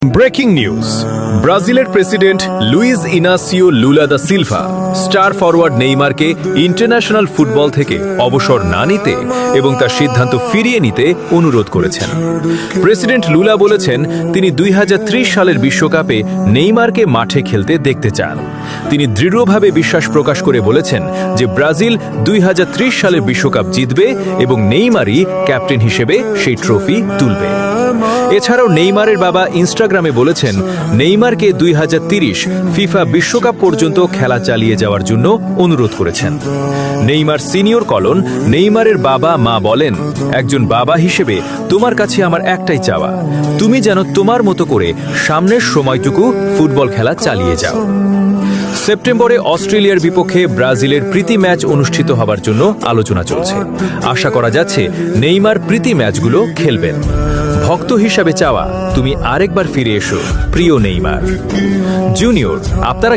Breaking news, ব্রাজিলের president Luiz Inacio Lula da Silva star forward নেইমারকে international football থেকে অবসর না নিতে এবং তার সিদ্ধান্ত ফিরিয়ে নিতে অনুরোধ করেছেন। প্রেসিডেন্ট লুলা বলেছেন তিনি 2030 সালের বিশ্বকাপে নেইমারকে মাঠে খেলতে দেখতে চান। তিনি দৃঢ়ভাবে বিশ্বাস প্রকাশ করে বলেছেন যে ব্রাজিল 2030 সালের বিশ্বকাপ জিতবে এবং নেইমারই ক্যাপ্টেন হিসেবে সেই ট্রফি তুলবে। এছাড়াও নেইমারের বাবা ইনস্টাগ্রামে বলেছেন নেইমারকে 2030 ফিফা বিশ্বকাপ পর্যন্ত খেলা চালিয়ে যাওয়ার জন্য অনুরোধ করেছেন। নেইমার সিনিয়র কলন নেইমারের বাবা মা বলেন, একজন বাবা হিসেবে তোমার কাছে আমার একটাই চাওয়া, তুমি যেন তোমার মতো করে সামনের সময়টুকু ফুটবল খেলা চালিয়ে যাও। সেপ্টেম্বরে অস্ট্রেলিয়ার বিপক্ষে ব্রাজিলের প্রীতি ম্যাচ অনুষ্ঠিত হবার জন্য আলোচনা চলছে। আশা করা যাচ্ছে নেইমার প্রীতি ম্যাচগুলো খেলবেন। ভক্ত হিসাবে চাওয়া, তুমি আরেকবার ফিরে এসো প্রিয় নেইমার। জুনিয়র, আপনারা